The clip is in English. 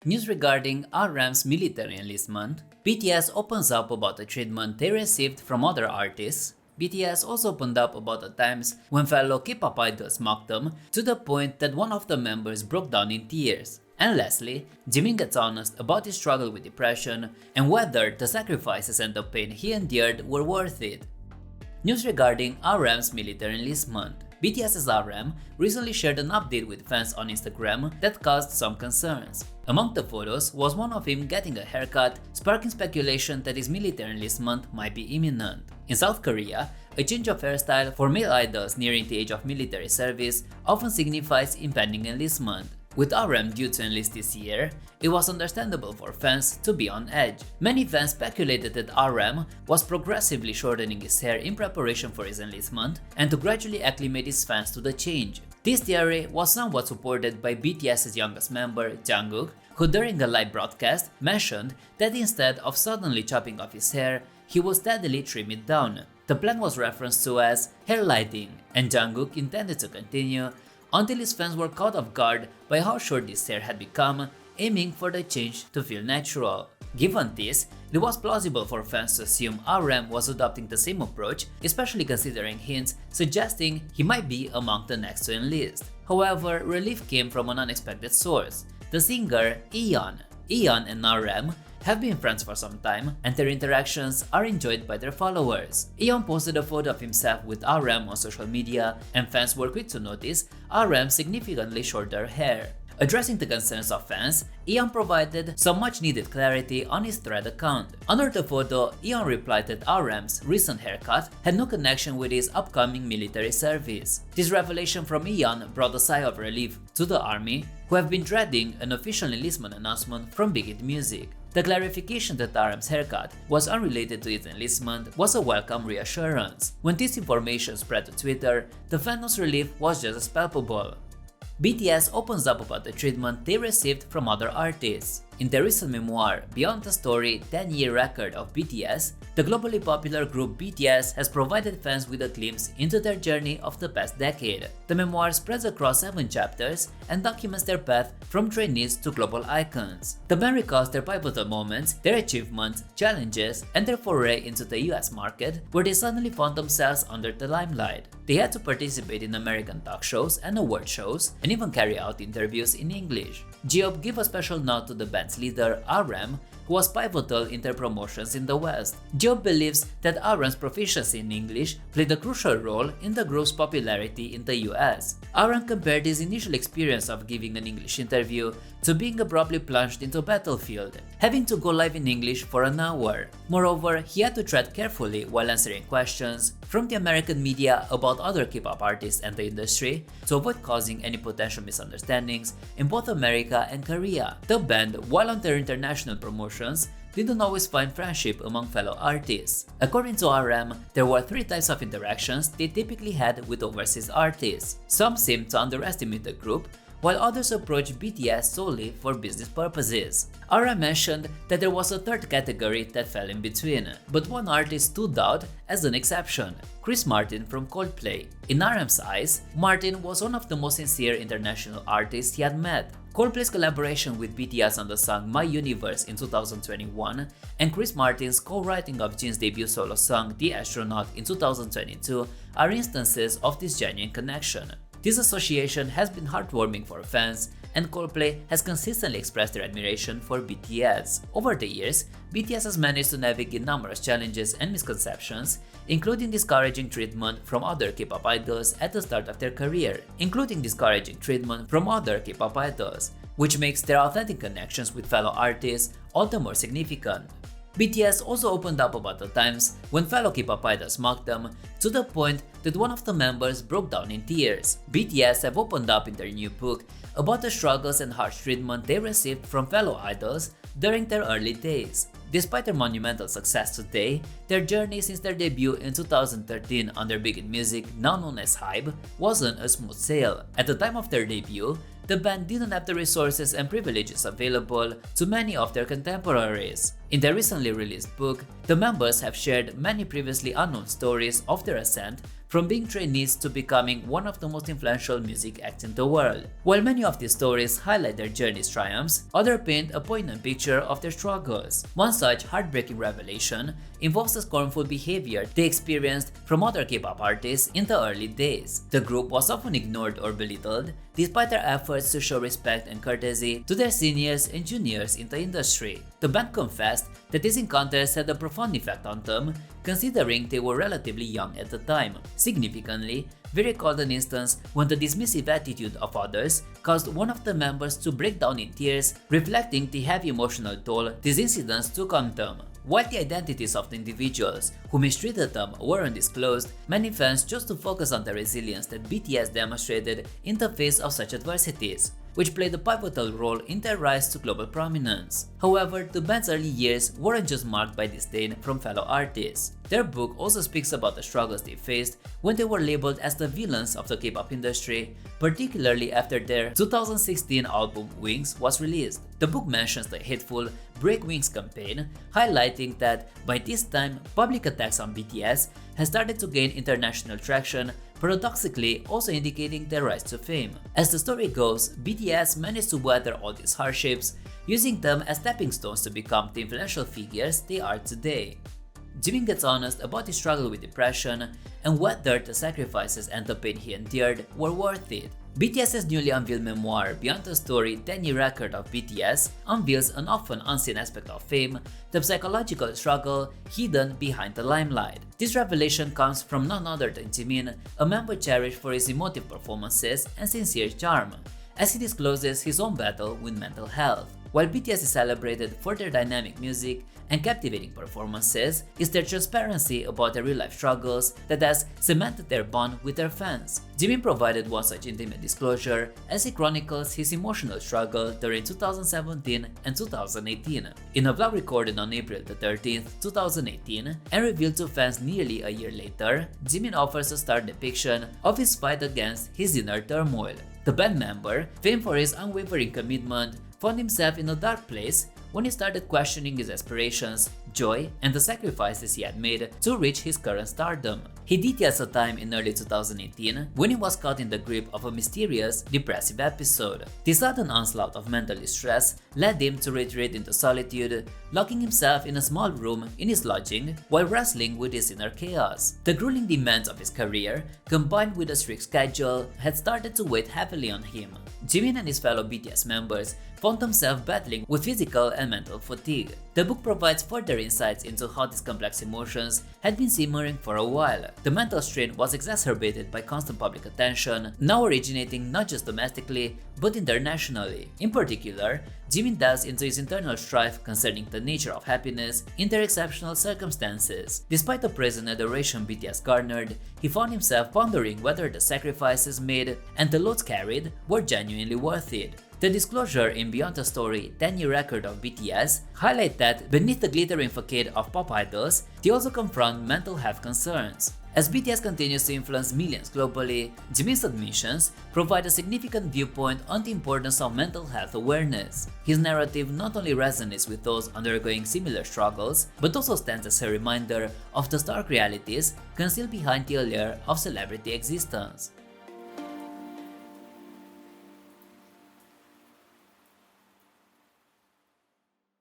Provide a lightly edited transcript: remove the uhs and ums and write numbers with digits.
News regarding RM's military enlistment. BTS opens up about the treatment they received from other artists. BTS also opened up about the times when fellow K-pop idols mocked them to the point that one of the members broke down in tears. And lastly, Jimin gets honest about his struggle with depression and whether the sacrifices and the pain he endured were worth it. News regarding RM's military enlistment. BTS's RM recently shared an update with fans on Instagram that caused some concerns. Among the photos was one of him getting a haircut, sparking speculation that his military enlistment might be imminent. In South Korea, a change of hairstyle for male idols nearing the age of military service often signifies impending enlistment. With RM due to enlist this year, it was understandable for fans to be on edge. Many fans speculated that RM was progressively shortening his hair in preparation for his enlistment and to gradually acclimate his fans to the change. This theory was somewhat supported by BTS's youngest member, Jungkook, who during a live broadcast mentioned that instead of suddenly chopping off his hair, he would steadily trim it down. The plan was referred to as hair lighting, and Jungkook intended to continue until his fans were caught off guard by how short his hair had become, aiming for the change to feel natural. Given this, it was plausible for fans to assume RM was adopting the same approach, especially considering hints suggesting he might be among the next to enlist. However, relief came from an unexpected source: the singer Eon. Eon and RM have been friends for some time, and their interactions are enjoyed by their followers. Eon posted a photo of himself with RM on social media, and fans were quick to notice RM's significantly shorter hair. Addressing the concerns of fans, Eon provided some much-needed clarity on his Thread account. Under the photo, Eon replied that RM's recent haircut had no connection with his upcoming military service. This revelation from Eon brought a sigh of relief to the army, who have been dreading an official enlistment announcement from Big Hit Music. The clarification that RM's haircut was unrelated to his enlistment was a welcome reassurance. When this information spread to Twitter, the fandom's relief was just as palpable. BTS opens up about the treatment they received from other artists. In their recent memoir, Beyond the Story 10-Year Record of BTS, the globally popular group BTS has provided fans with a glimpse into their journey of the past decade. The memoir spreads across 7 chapters and documents their path from trainees to global icons. The band recalls their pivotal moments, their achievements, challenges, and their foray into the US market, where they suddenly found themselves under the limelight. They had to participate in American talk shows and award shows, and even carry out interviews in English. Kpop give a special nod to the band's leader, RM, who was pivotal in their promotions in the West. Kpop believes that RM's proficiency in English played a crucial role in the group's popularity in the US. RM compared his initial experience of giving an English interview to being abruptly plunged into a battlefield, having to go live in English for an hour. Moreover, he had to tread carefully while answering questions from the American media about other K-pop artists and the industry to avoid causing any potential misunderstandings in both America and Korea. The band, while on their international promotions, didn't always find friendship among fellow artists. According to RM, there were 3 types of interactions they typically had with overseas artists. Some seemed to underestimate the group, while others approached BTS solely for business purposes. RM mentioned that there was a third category that fell in between, but one artist stood out as an exception: Chris Martin from Coldplay. In RM's eyes, Martin was one of the most sincere international artists he had met. Coldplay's collaboration with BTS on the song My Universe in 2021 and Chris Martin's co-writing of Jin's debut solo song The Astronaut in 2022 are instances of this genuine connection. This association has been heartwarming for fans, and Coldplay has consistently expressed their admiration for BTS. Over the years, BTS has managed to navigate numerous challenges and misconceptions, including discouraging treatment from other K-pop idols at the start of their career, which makes their authentic connections with fellow artists all the more significant. BTS also opened up about the times when fellow K-pop idols mocked them, to the point that one of the members broke down in tears. BTS have opened up in their new book about the struggles and harsh treatment they received from fellow idols during their early days. Despite their monumental success today, their journey since their debut in 2013 under Big Hit Music, now known as HYBE, wasn't a smooth sail. At the time of their debut, the band didn't have the resources and privileges available to many of their contemporaries. In their recently released book, the members have shared many previously unknown stories of their ascent from being trainees to becoming one of the most influential music acts in the world. While many of these stories highlight their journey's triumphs, others paint a poignant picture of their struggles. One such heartbreaking revelation involves the scornful behavior they experienced from other K-pop artists in the early days. The group was often ignored or belittled, despite their efforts to show respect and courtesy to their seniors and juniors in the industry. The band confessed that these encounters had a profound effect on them, considering they were relatively young at the time. Significantly, we recalled an instance when the dismissive attitude of others caused one of the members to break down in tears, reflecting the heavy emotional toll these incidents took on them. While the identities of the individuals who mistreated them were undisclosed, many fans chose to focus on the resilience that BTS demonstrated in the face of such adversities, which played a pivotal role in their rise to global prominence. However, the band's early years weren't just marked by disdain from fellow artists. Their book also speaks about the struggles they faced when they were labeled as the villains of the K-pop industry, particularly after their 2016 album Wings was released. The book mentions the hateful Break Wings campaign, highlighting that by this time, public attacks on BTS had started to gain international traction, paradoxically also indicating their rise to fame. As the story goes, BTS managed to weather all these hardships, using them as stepping stones to become the influential figures they are today. Jimin gets honest about his struggle with depression and whether the sacrifices and the pain he endured were worth it. BTS's newly unveiled memoir, Beyond the Story 10-Year Record of BTS, unveils an often unseen aspect of fame, the psychological struggle hidden behind the limelight. This revelation comes from none other than Jimin, a member cherished for his emotive performances and sincere charm, as he discloses his own battle with mental health. While BTS is celebrated for their dynamic music and captivating performances, it's their transparency about their real-life struggles that has cemented their bond with their fans. Jimin provided one such intimate disclosure as he chronicles his emotional struggle during 2017 and 2018. In a vlog recorded on April 13, 2018, and revealed to fans nearly a year later, Jimin offers a stark depiction of his fight against his inner turmoil. The band member, famed for his unwavering commitment, found himself in a dark place when he started questioning his aspirations, joy, and the sacrifices he had made to reach his current stardom. He details a time in early 2018 when he was caught in the grip of a mysterious, depressive episode. The sudden onslaught of mental distress led him to retreat into solitude, locking himself in a small room in his lodging while wrestling with his inner chaos. The grueling demands of his career, combined with a strict schedule, had started to weigh heavily on him. Jimin and his fellow BTS members found themselves battling with physical and mental fatigue. The book provides further insights into how these complex emotions had been simmering for a while. The mental strain was exacerbated by constant public attention, now originating not just domestically but internationally. In particular, Jimin delves into his internal strife concerning the nature of happiness in their exceptional circumstances. Despite the praise and adoration BTS garnered, he found himself pondering whether the sacrifices made and the loads carried were genuinely worth it. The disclosure in Beyond the Story 10-Year Record of BTS highlight that beneath the glittering facade of pop idols, they also confront mental health concerns. As BTS continues to influence millions globally, Jimin's admissions provide a significant viewpoint on the importance of mental health awareness. His narrative not only resonates with those undergoing similar struggles, but also stands as a reminder of the stark realities concealed behind the allure of celebrity existence.